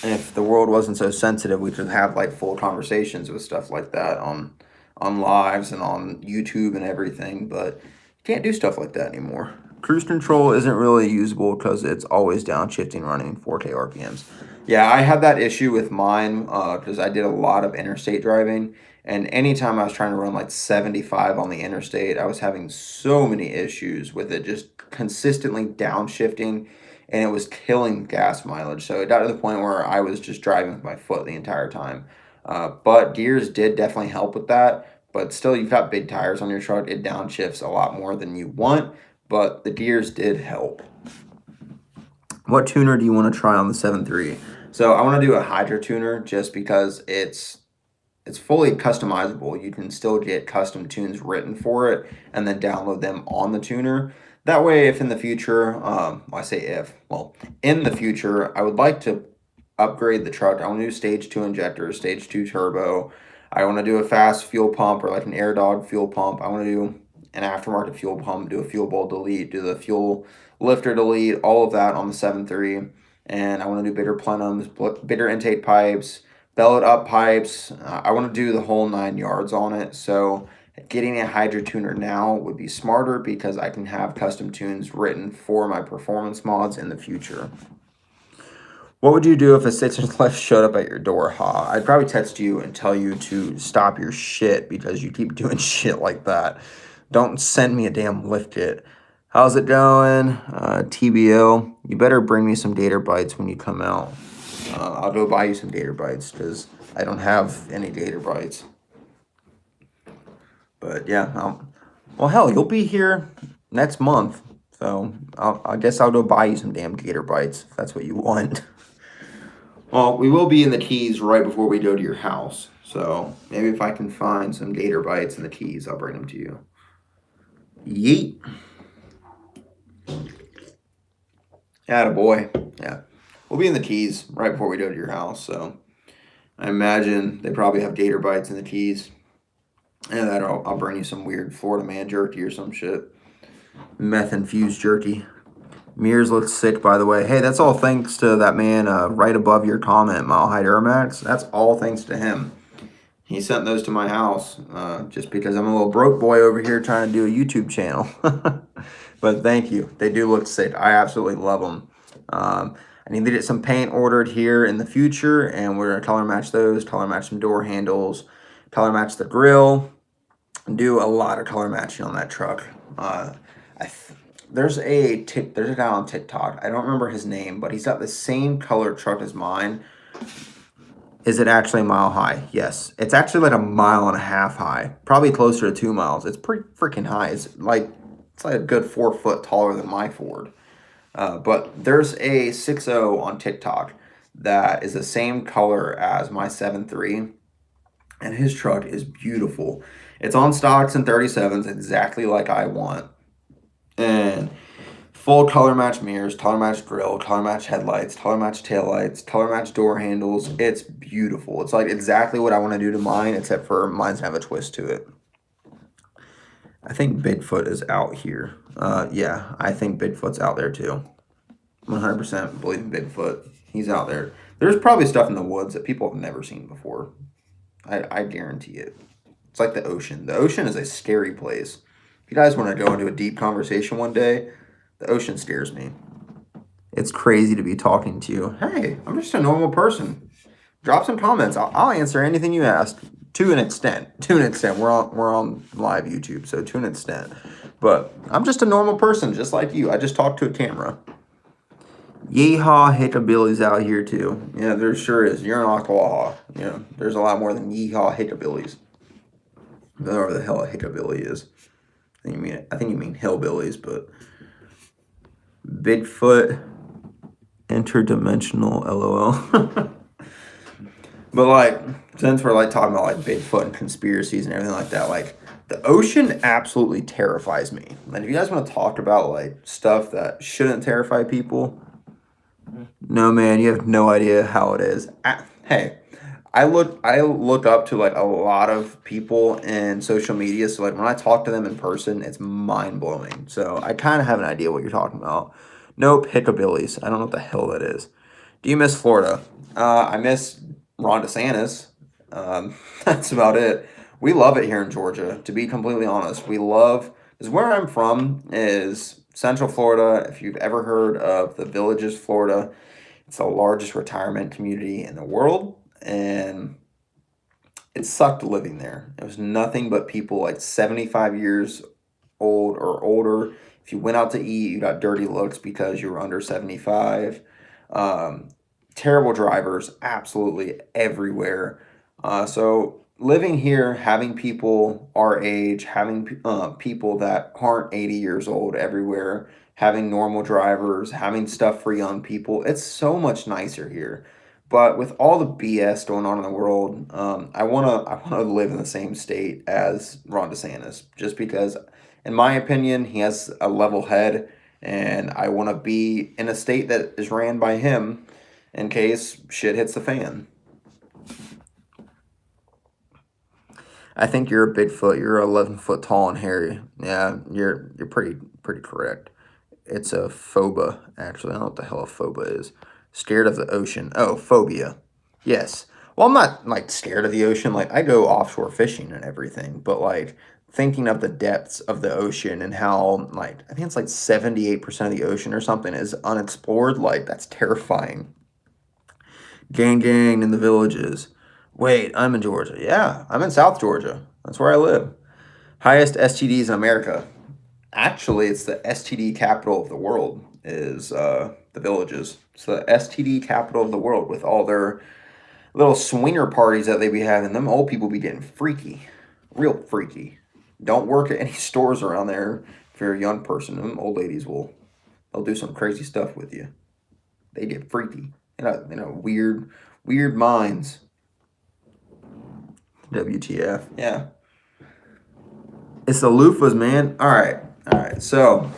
And if the world wasn't so sensitive, we could have like full conversations with stuff like that on lives and on YouTube and everything, but you can't do stuff like that anymore. Cruise control isn't really usable because it's always downshifting running 4K RPMs. Yeah, I had that issue with mine because I did a lot of interstate driving, and anytime I was trying to run like 75 on the interstate, I was having so many issues with it just consistently downshifting, and it was killing gas mileage. So it got to the point where I was just driving with my foot the entire time. But gears did definitely help with that. But still, you've got big tires on your truck. It downshifts a lot more than you want, but the gears did help. What tuner do you want to try on the 7.3? So I want to do a Hydra tuner just because it's fully customizable. You can still get custom tunes written for it and then download them on the tuner. That way, if in the future, in the future, I would like to upgrade the truck. I want to do stage 2 injector, stage 2 turbo. I want to do a fast fuel pump or like an Air Dog fuel pump. I want to do an aftermarket fuel pump, do a fuel bowl delete, do the fuel lifter delete, all of that on the 7.3. And I want to do bitter plenums, bitter intake pipes, bellet up pipes. I want to do the whole 9 yards on it. So getting a Hydra tuner now would be smarter because I can have custom tunes written for my performance mods in the future. What would you do if a 6-inch lift showed up at your door? I'd probably text you and tell you to stop your shit because you keep doing shit like that. Don't send me a damn lift kit. How's it going? TBO. You better bring me some Gator Bites when you come out. I'll go buy you some Gator Bites because I don't have any Gator Bites. But yeah, Well, hell, you'll be here next month. So I guess I'll go buy you some damn gator bites if that's what you want. Well, we will be in the Keys right before we go to your house. So maybe if I can find some gator bites in the Keys, I'll bring them to you. Yeet. Attaboy. Yeah. We'll be in the Keys right before we go to your house. So I imagine they probably have gator bites in the Keys. And that I'll bring you some weird Florida man jerky or some shit. Meth infused jerky. Mears looks sick, by the way. Hey, that's all thanks to that man right above your comment, Mile High Duramax. That's all thanks to him. He sent those to my house just because I'm a little broke boy over here trying to do a YouTube channel. But thank you. They do look sick. I absolutely love them. I need to get some paint ordered here in the future, and we're going to color match those, color match some door handles, color match the grill, do a lot of color matching on that truck. There's a guy on TikTok. I don't remember his name, but he's got the same color truck as mine. Is it actually a mile high? Yes. It's actually like a mile and a half high. Probably closer to 2 miles. It's pretty freaking high. It's like a good 4 foot taller than my Ford. But there's a 6.0 on TikTok that is the same color as my 7.3. And his truck is beautiful. It's on stocks and 37s, exactly like I want. And full color match mirrors, color match grill, color match headlights, color match taillights, color match door handles. It's beautiful. It's like exactly what I want to do to mine, except for mine's have a twist to it. I think Bigfoot is out here. Yeah, I think Bigfoot's out there too. 100% believe in Bigfoot. He's out there. There's probably stuff in the woods that people have never seen before. I guarantee it. It's like the ocean. The ocean is a scary place. If you guys want to go into a deep conversation one day, the ocean scares me. It's crazy to be talking to you. Hey, I'm just a normal person. Drop some comments. I'll answer anything you ask to an extent. To an extent. We're on live YouTube, so to an extent. But I'm just a normal person, just like you. I just talk to a camera. Yeehaw hickabilly's out here too. Yeah, there sure is. You're in Ocklawaha. You know, there's a lot more than yeehaw hickabillies. Whatever the hell a hickabilly is. I think you mean hillbillies, but Bigfoot interdimensional LOL. But like, since we're like talking about like Bigfoot and conspiracies and everything like that, like the ocean absolutely terrifies me. And if you guys want to talk about like stuff that shouldn't terrify people, no man, you have no idea how it is. Hey, I look up to like a lot of people in social media, so like when I talk to them in person, it's mind blowing. So I kind of have an idea what you're talking about. Nope, hickabillies. I don't know what the hell that is. Do you miss Florida? I miss Ron DeSantis. That's about it. We love it here in Georgia. To be completely honest, we love because where I'm from is Central Florida. If you've ever heard of the Villages, Florida, it's the largest retirement community in the world, and it sucked living there. It was nothing but people like 75 years old or older. If you went out to eat, you got dirty looks because you were under 75. Terrible drivers, absolutely everywhere. So living here, having people our age, having people that aren't 80 years old everywhere, having normal drivers, having stuff for young people, it's so much nicer here. But with all the BS going on in the world, I wanna live in the same state as Ron DeSantis, just because, in my opinion, he has a level head, and I want to be in a state that is ran by him in case shit hits the fan. I think you're a Bigfoot. You're 11 foot tall and hairy. Yeah, you're pretty correct. It's a phoba, actually. I don't know what the hell a phoba is. Scared of the ocean. Oh, phobia. Yes. Well, I'm not like scared of the ocean. Like I go offshore fishing and everything, but like thinking of the depths of the ocean and how like I think it's like 78% of the ocean or something is unexplored, like that's terrifying. Gang gang in the villages. Wait, I'm in Georgia. Yeah, I'm in South Georgia. That's where I live. Highest STDs in America. Actually, it's the STD capital of the world is the villages. It's the STD capital of the world with all their little swinger parties that they be having. Them old people be getting freaky. Real freaky. Don't work at any stores around there if you're a young person. Them old ladies they'll do some crazy stuff with you. They get freaky. Weird minds. WTF? Yeah, it's the loofahs, man. All right. So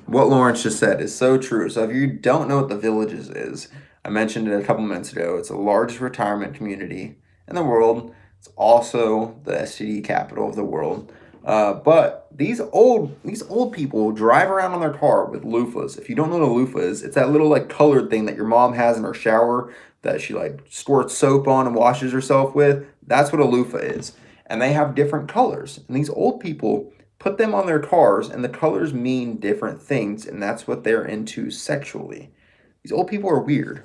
what Lawrence just said is so true. So if you don't know what the Villages is, I mentioned it a couple minutes ago. It's the largest retirement community in the world. It's also the STD capital of the world. But these old people drive around on their car with loofahs. If you don't know what a loofah is, it's that little like colored thing that your mom has in her shower that she like squirts soap on and washes herself with. That's what a loofah is. And they have different colors. And these old people put them on their cars, and the colors mean different things, and that's what they're into sexually. These old people are weird.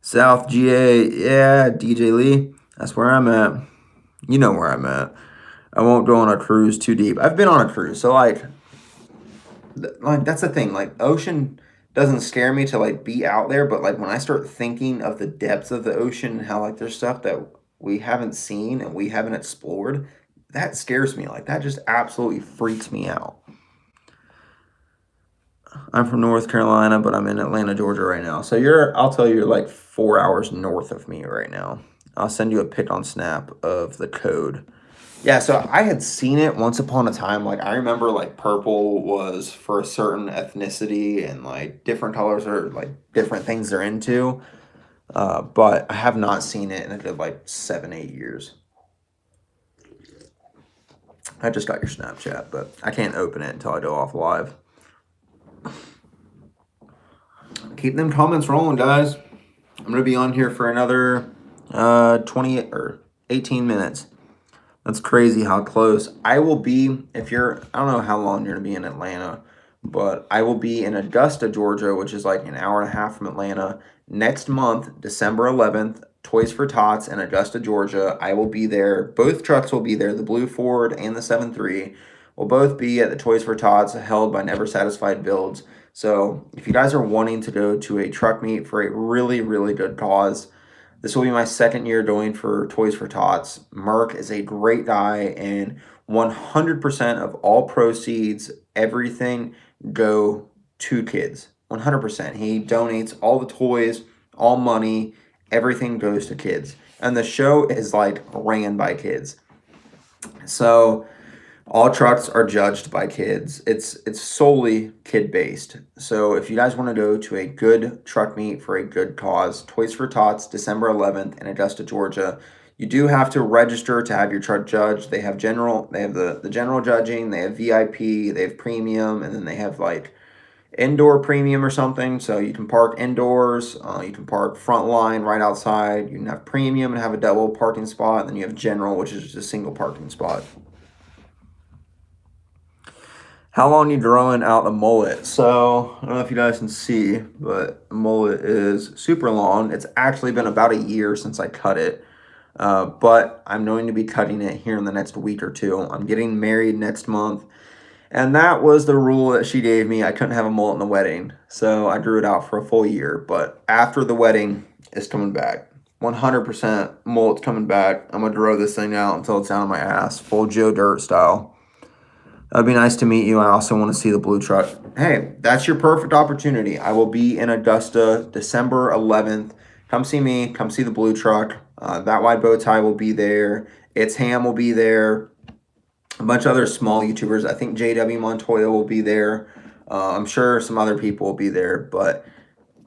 South GA, yeah, DJ Lee, that's where I'm at. You know where I'm at. I won't go on a cruise too deep. I've been on a cruise, so like that's the thing. Like ocean doesn't scare me to like be out there, but like when I start thinking of the depths of the ocean and how like there's stuff that we haven't seen and we haven't explored, that scares me. Like that just absolutely freaks me out. I'm from North Carolina, but I'm in Atlanta, Georgia right now. So I'll tell you, you're like 4 hours north of me right now. I'll send you a pic on Snap of the code. Yeah, so I had seen it once upon a time. Like I remember like purple was for a certain ethnicity and like different colors are like different things they're into. But I have not seen it in a good like 7, 8 years. I just got your Snapchat, but I can't open it until I go off live. Keep them comments rolling, guys. I'm going to be on here for another 20 or 18 minutes. That's crazy how close. I will be, I don't know how long you're going to be in Atlanta, but I will be in Augusta, Georgia, which is like an hour and a half from Atlanta, next month, December 11th, Toys for Tots in Augusta, Georgia. I will be there. Both trucks will be there, the Blue Ford and the 7.3 will both be at the Toys for Tots held by Never Satisfied Builds. So if you guys are wanting to go to a truck meet for a really, really good cause, this will be my second year going for Toys for Tots. Merc is a great guy, and 100% of all proceeds, everything, go to kids. 100%. He donates all the toys, all money, everything goes to kids. And the show is like ran by kids. So all trucks are judged by kids. It's solely kid based. So if you guys want to go to a good truck meet for a good cause, Toys for Tots, December 11th in Augusta, Georgia. You do have to register to have your truck judged. They have the general judging, they have VIP, they have premium, and then they have like indoor premium or something. So you can park indoors, you can park front line right outside. You can have premium and have a double parking spot, and then you have general, which is just a single parking spot. How long you growing out a mullet? So, I don't know if you guys can see, but a mullet is super long. It's actually been about a year since I cut it, but I'm going to be cutting it here in the next week or two. I'm getting married next month, and that was the rule that she gave me. I couldn't have a mullet in the wedding, so I grew it out for a full year, but after the wedding, it's coming back. 100% mullet's coming back. I'm going to grow this thing out until it's down on my ass, full Joe Dirt style. It'd be nice to meet you. I also want to see the blue truck. Hey, that's your perfect opportunity. I will be in Augusta, December 11th. Come see me. Come see the blue truck. That Wide Bow Tie will be there. It's Ham will be there. A bunch of other small YouTubers. I think JW Montoya will be there. I'm sure some other people will be there. But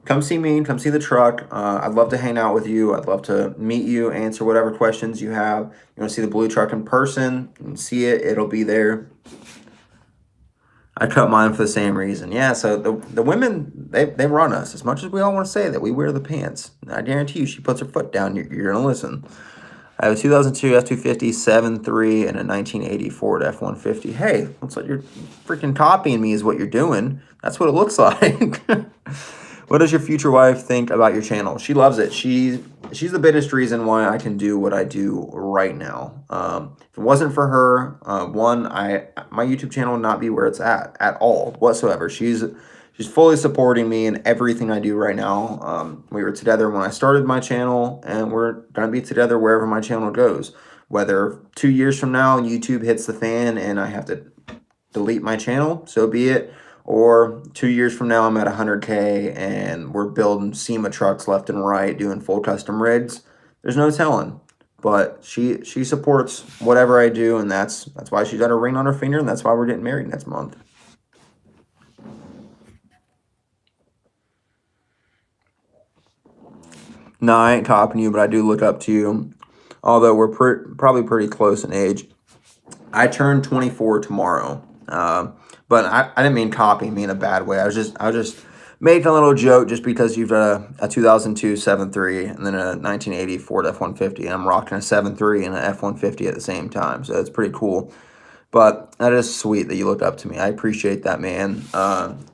come see me. Come see the truck. I'd love to hang out with you. I'd love to meet you, answer whatever questions you have. You want to see the blue truck in person? You can see it. It'll be there. I cut mine for the same reason. Yeah, so the women, they run us. As much as we all want to say that we wear the pants, I guarantee you she puts her foot down, you're going to listen. I have a 2002 F-250 7.3 and a 1980 Ford F-150. Hey, looks like you're freaking copying me is what you're doing. That's what it looks like. What does your future wife think about your channel? She loves it. She's the biggest reason why I can do what I do right now. If it wasn't for her, my YouTube channel would not be where it's at all whatsoever. She's fully supporting me in everything I do right now. We were together when I started my channel, and we're gonna be together wherever my channel goes. Whether 2 years from now YouTube hits the fan and I have to delete my channel, so be it. Or 2 years from now I'm at 100K and we're building SEMA trucks left and right, doing full custom rigs. There's no telling. But she supports whatever I do, and that's why she's got a ring on her finger, and that's why we're getting married next month. No, I ain't copying you, but I do look up to you. Although we're probably pretty close in age. I turned 24 tomorrow. But I didn't mean copy me in a bad way. I was just making a little joke just because you've got a 2002 7.3 and then a 1980 Ford F-150. And I'm rocking a 7.3 and an F-150 at the same time. So it's pretty cool. But that is sweet that you look up to me. I appreciate that, man.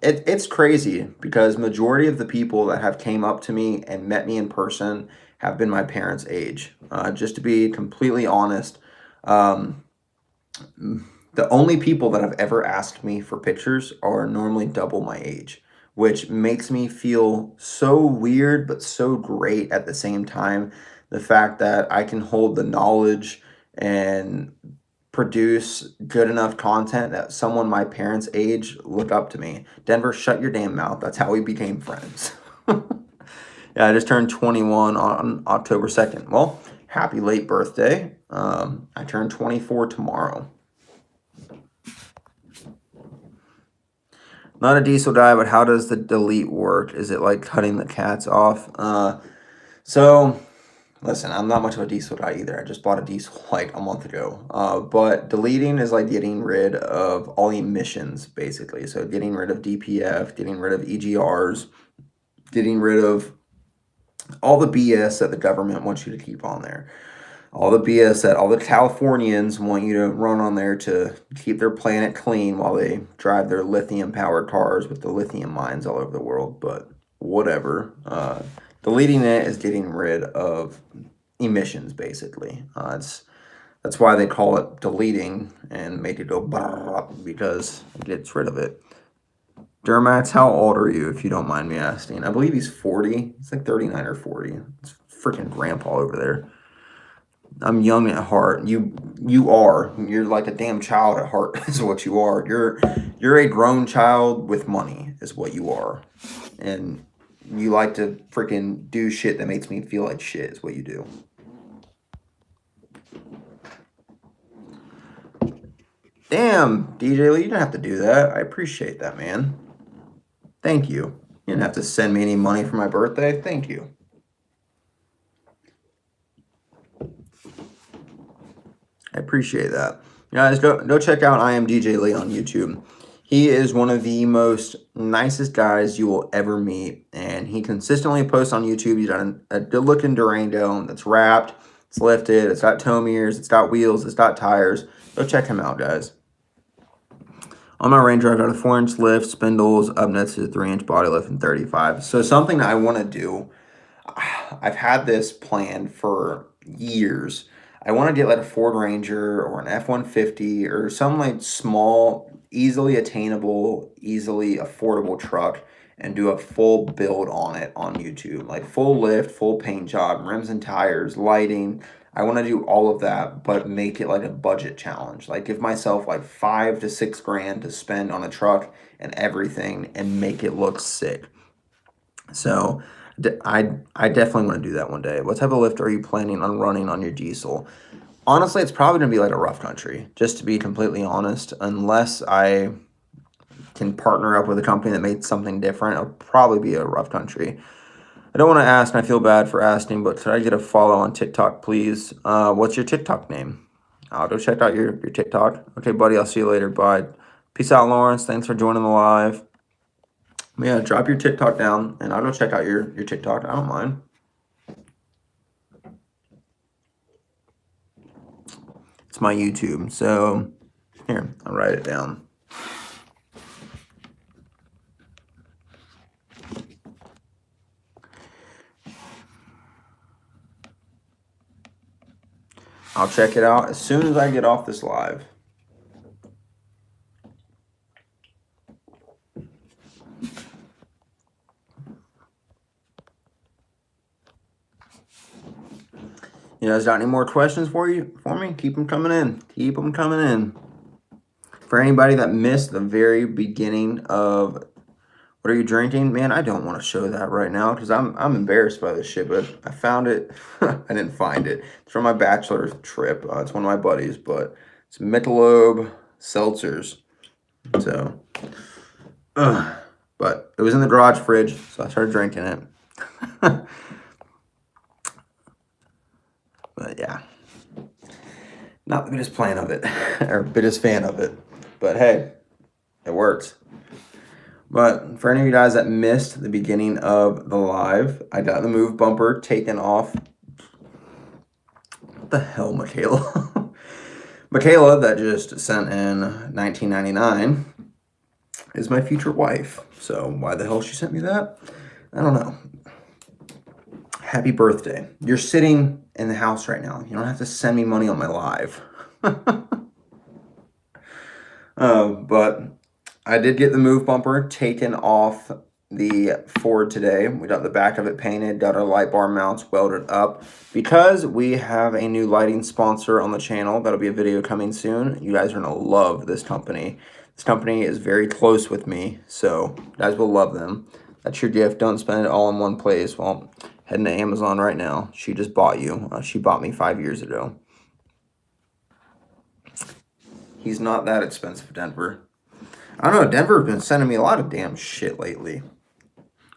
It's crazy because majority of the people that have came up to me and met me in person have been my parents' age. Just to be completely honest, the only people that have ever asked me for pictures are normally double my age, which makes me feel so weird but so great at the same time. The fact that I can hold the knowledge and produce good enough content that someone my parents' age look up to me. Denver, shut your damn mouth. That's how we became friends. Yeah, I just turned 21 on October 2nd. Well, happy late birthday. I turn 24 tomorrow. Not a diesel guy, but how does the delete work? Is it like cutting the cats off? So, listen, I'm not much of a diesel guy either. I just bought a diesel like a month ago. But deleting is like getting rid of all emissions, basically. So getting rid of DPF, getting rid of EGRs, getting rid of all the BS that the government wants you to keep on there. All the BS that all the Californians want you to run on there to keep their planet clean while they drive their lithium-powered cars with the lithium mines all over the world. But whatever. Deleting it is getting rid of emissions, basically. That's why they call it deleting and make it go because it gets rid of it. Dermax, how old are you, if you don't mind me asking? I believe he's 40. He's like 39 or 40. It's freaking grandpa over there. I'm young at heart. You are. You're like a damn child at heart is what you are. You're a grown child with money is what you are. And you like to freaking do shit that makes me feel like shit is what you do. Damn, DJ Lee, you didn't have to do that. I appreciate that, man. Thank you. You didn't have to send me any money for my birthday. Thank you. I appreciate that. Guys, go check out I Am DJ Lee on YouTube. He is one of the most nicest guys you will ever meet, and he consistently posts on YouTube. He's got a good-looking Durango that's wrapped, it's lifted, it's got tow mirrors, it's got wheels, it's got tires. Go check him out, guys. On my Ranger, I've got a 4-inch lift, spindles, up next to a 3-inch body lift, and 35. So something that I want to do, I've had this planned for years. I want to get like a Ford Ranger or an F-150 or some like small, easily attainable, easily affordable truck and do a full build on it on YouTube. Like full lift, full paint job, rims and tires, lighting. I want to do all of that, but make it like a budget challenge. Like give myself like 5 to 6 grand to spend on a truck and everything and make it look sick. So I definitely want to do that one day. What type of lift are you planning on running on your diesel? Honestly, it's probably going to be like a rough country, just to be completely honest. Unless I can partner up with a company that made something different, it'll probably be a rough country. I don't want to ask, and I feel bad for asking, but could I get a follow on TikTok, please? What's your TikTok name? I'll go check out your TikTok. Okay, buddy, I'll see you later. Bye. Peace out, Lawrence. Thanks for joining the live. Yeah, drop your TikTok down, and I'll go check out your TikTok. I don't mind. It's my YouTube. So, here, I'll write it down. I'll check it out as soon as I get off this live. You guys got any more questions for me? Keep them coming in. Keep them coming in. For anybody that missed the very beginning of what are you drinking, man, I don't want to show that right now because I'm embarrassed by this shit. But I found it. I didn't find it. It's from my bachelor trip. It's one of my buddies, but it's Michelob seltzers. So, but it was in the garage fridge, so I started drinking it. But yeah, not the biggest plan of it, or biggest fan of it. But hey, it works. But for any of you guys that missed the beginning of the live, I got the move bumper taken off. What the hell, Michaela? Michaela, that just sent in 1999, is my future wife. So why the hell she sent me that? I don't know. Happy birthday. You're sitting in the house right now. You don't have to send me money on my live. But I did get the move bumper taken off the Ford today. We got the back of it painted, got our light bar mounts welded up. Because we have a new lighting sponsor on the channel, that'll be a video coming soon. You guys are going to love this company. This company is very close with me, so you guys will love them. That's your gift. Don't spend it all in one place. Well, heading to Amazon right now. She just bought you. She bought me 5 years ago. He's not that expensive, Denver. I don't know, Denver's been sending me a lot of damn shit lately.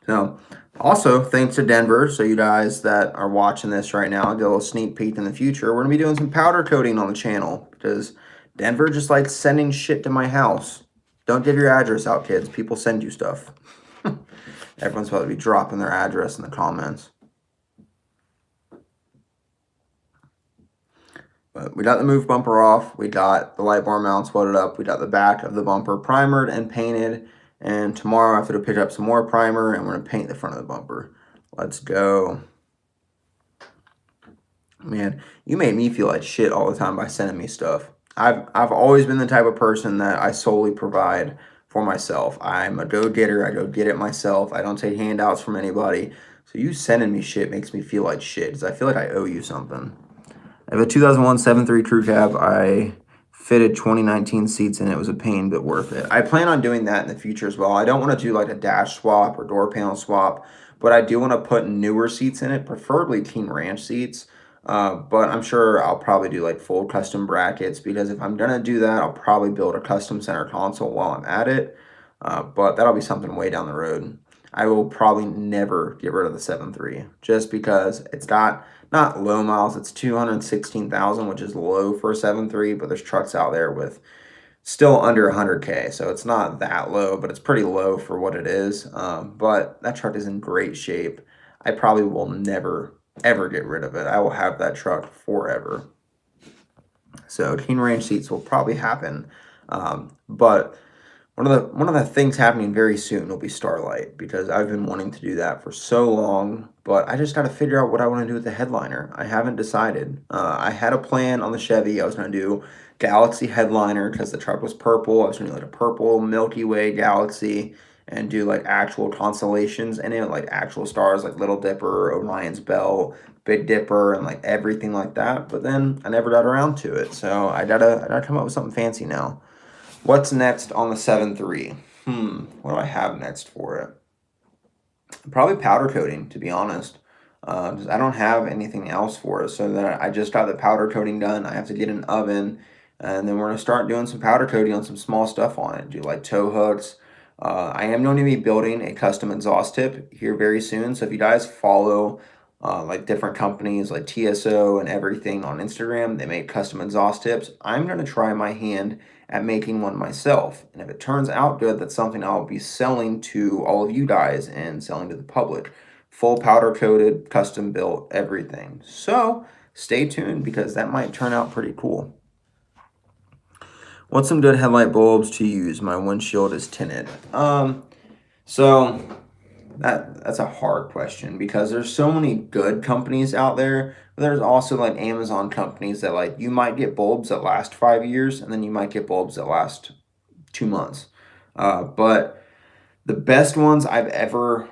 So, also, thanks to Denver, so you guys that are watching this right now, get a little sneak peek in the future, we're going to be doing some powder coating on the channel, because Denver just likes sending shit to my house. Don't give your address out, kids. People send you stuff. Everyone's about to be dropping their address in the comments. But we got the move bumper off. We got the light bar mounts welded up. We got the back of the bumper primered and painted. And tomorrow I have to pick up some more primer and we're going to paint the front of the bumper. Let's go. Man, you made me feel like shit all the time by sending me stuff. I've always been the type of person that I solely provide for myself. I'm a go-getter. I go get it myself. I don't take handouts from anybody. So you sending me shit makes me feel like shit because I feel like I owe you something. I have a 2001 7.3 crew cab. I fitted 2019 seats in it. It was a pain, but worth it. I plan on doing that in the future as well. I don't want to do like a dash swap or door panel swap, but I do want to put newer seats in it, preferably Teen Ranch seats. But I'm sure I'll probably do like full custom brackets because if I'm going to do that, I'll probably build a custom center console while I'm at it. But that'll be something way down the road. I will probably never get rid of the 7.3 just because it's got not low miles. It's 216,000, which is low for a 7.3, but there's trucks out there with still under 100K. So it's not that low, but it's pretty low for what it is. But that truck is in great shape. I probably will never, ever get rid of it. I will have that truck forever. So Teen Ranch seats will probably happen. But one of the things happening very soon will be Starlight because I've been wanting to do that for so long, but I just got to figure out what I want to do with the headliner. I haven't decided. I had a plan on the Chevy. I was going to do Galaxy headliner because the truck was purple. I was going to do like a purple Milky Way Galaxy and do like actual constellations in it, like actual stars like Little Dipper, Orion's Belt, Big Dipper, and like everything like that. But then I never got around to it, so I gotta come up with something fancy now. What's next on the 7.3? What do I have next for it? Probably powder coating, to be honest. I don't have anything else for it, so that I just got the powder coating done. I have to get an oven, and then we're going to start doing some powder coating on some small stuff on it. Do like tow hooks. I am going to be building a custom exhaust tip here very soon, so if you guys follow like different companies like TSO and everything on Instagram, they make custom exhaust tips. I'm going to try my hand at making one myself. And if it turns out good, that's something I'll be selling to all of you guys and selling to the public. Full powder coated, custom built, everything. So stay tuned because that might turn out pretty cool. What's some good headlight bulbs to use? My windshield is tinted. So that's a hard question because there's so many good companies out there. But there's also like Amazon companies that like you might get bulbs that last 5 years and then you might get bulbs that last 2 months. But the best ones I've ever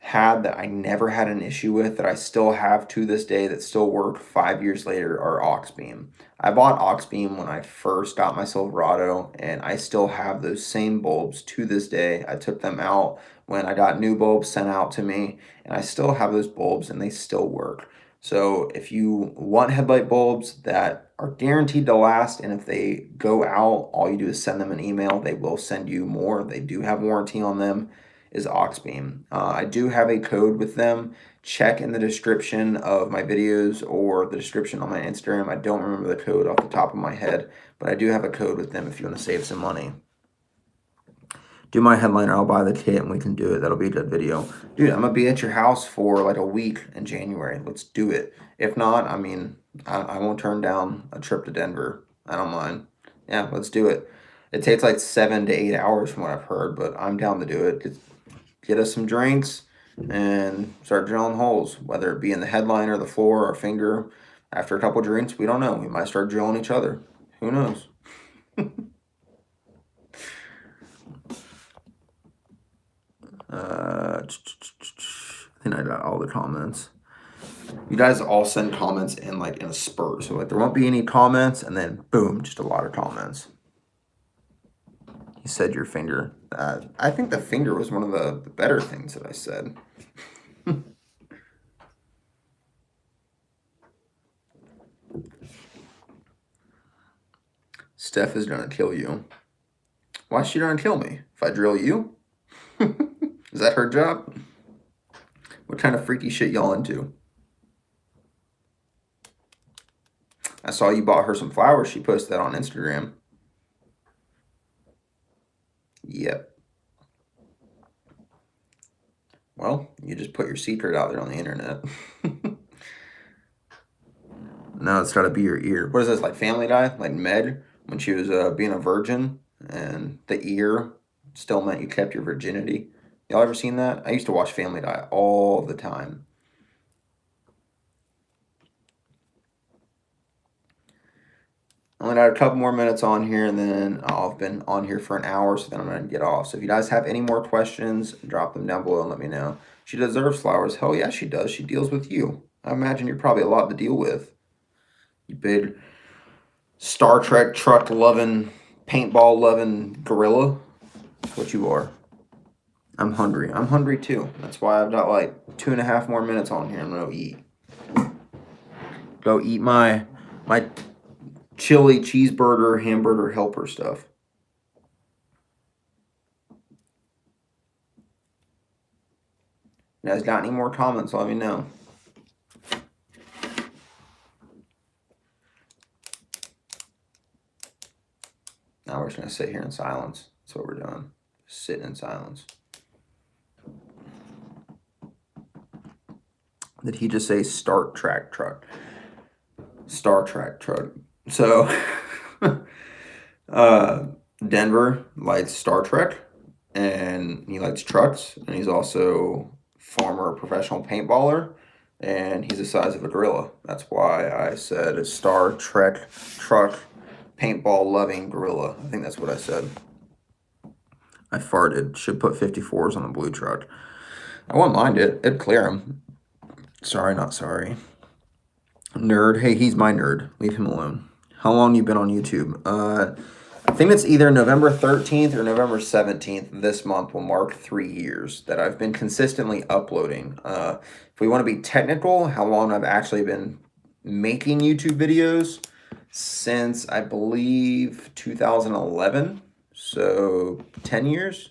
had that I never had an issue with, that I still have to this day, that still work 5 years later, are aux beam. I bought aux beam when I first got my Silverado, and I still have those same bulbs to this day. I took them out when I got new bulbs sent out to me, and I still have those bulbs and they still work. So if you want headlight bulbs that are guaranteed to last, and if they go out, all you do is send them an email. They will send you more. They do have warranty on them, is aux beam. I do have a code with them. Check in the description of my videos or the description on my Instagram. I don't remember the code off the top of my head, but I do have a code with them if you want to save some money. Do my headliner, I'll buy the kit and we can do it. That'll be a good video. Dude, I'm gonna be at your house for like a week in January. Let's do it. If not, I mean, I won't turn down a trip to Denver. I don't mind. Yeah, let's do it. It takes like 7 to 8 hours from what I've heard, but I'm down to do it. Get us some drinks and start drilling holes, whether it be in the headliner, the floor, or finger. After a couple drinks, we don't know. We might start drilling each other. Who knows? I think I got all the comments. You guys all send comments in like in a spurt, so like there won't be any comments, and then boom, just a lot of comments. You said your finger. I think the finger was one of the better things that I said. Steph is gonna kill you. Why is she gonna kill me? If I drill you? Is that her job? What kind of freaky shit y'all into? I saw you bought her some flowers. She posted that on Instagram. Yep. Well, you just put your secret out there on the internet. No, it's gotta be your ear. What is this, like Family Guy? Like Meg, when she was being a virgin, and the ear still meant you kept your virginity. Y'all ever seen that? I used to watch Family Guy all the time. I'm gonna add a couple more minutes on here, and then I've been on here for an hour, so then I'm gonna get off. So if you guys have any more questions, drop them down below and let me know. She deserves flowers. Hell yeah, she does. She deals with you. I imagine you're probably a lot to deal with. You big Star Trek truck loving, paintball loving gorilla. That's what you are. I'm hungry. I'm hungry too. That's why I've got like 2.5 more minutes on here. I'm gonna eat. Go eat my chili cheeseburger hamburger helper stuff. You guys got any more comments? Let me know. Now we're just gonna sit here in silence. That's what we're doing. Sitting in silence. Did he just say Star Trek truck? Star Trek truck. So, Denver likes Star Trek, and he likes trucks, and he's also former professional paintballer, and he's the size of a gorilla. That's why I said a Star Trek truck paintball loving gorilla. I think that's what I said. I farted. Should put 54s on the blue truck. I wouldn't mind it. It'd clear them. Sorry, not sorry. Nerd. Hey, he's my nerd. Leave him alone. How long you been on YouTube? I think it's either November 13th or November 17th this month will mark 3 years that I've been consistently uploading. If we want to be technical, how long I've actually been making YouTube videos since, I believe, 2011. So 10 years?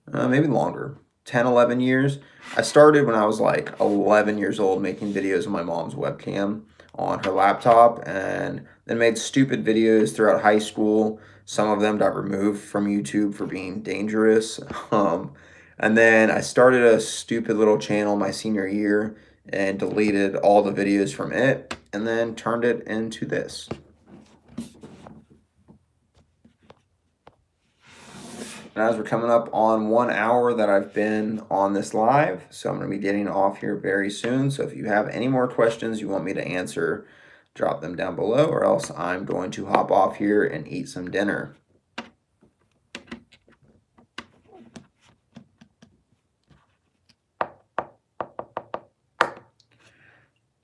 Maybe longer. 10, 11 years. I started when I was like 11 years old making videos on my mom's webcam on her laptop, and then made stupid videos throughout high school. Some of them got removed from YouTube for being dangerous. And then I started a stupid little channel my senior year and deleted all the videos from it, and then turned it into this. And as we're coming up on 1 hour that I've been on this live, so I'm going to be getting off here very soon. So if you have any more questions you want me to answer, drop them down below, or else I'm going to hop off here and eat some dinner.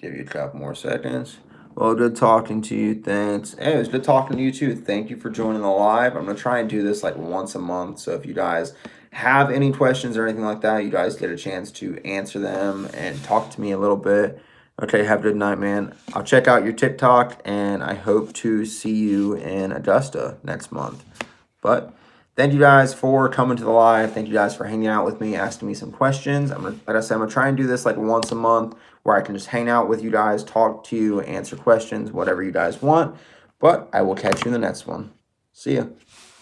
Give you a couple more seconds. Well, good talking to you. Thanks. Hey, it was good talking to you too. Thank you for joining the live. I'm going to try and do this like once a month. So if you guys have any questions or anything like that, you guys get a chance to answer them and talk to me a little bit. Okay, have a good night, man. I'll check out your TikTok, and I hope to see you in Augusta next month. But thank you guys for coming to the live. Thank you guys for hanging out with me, asking me some questions. Like I said, I'm gonna try and do this like once a month where I can just hang out with you guys, talk to you, answer questions, whatever you guys want. But I will catch you in the next one. See ya.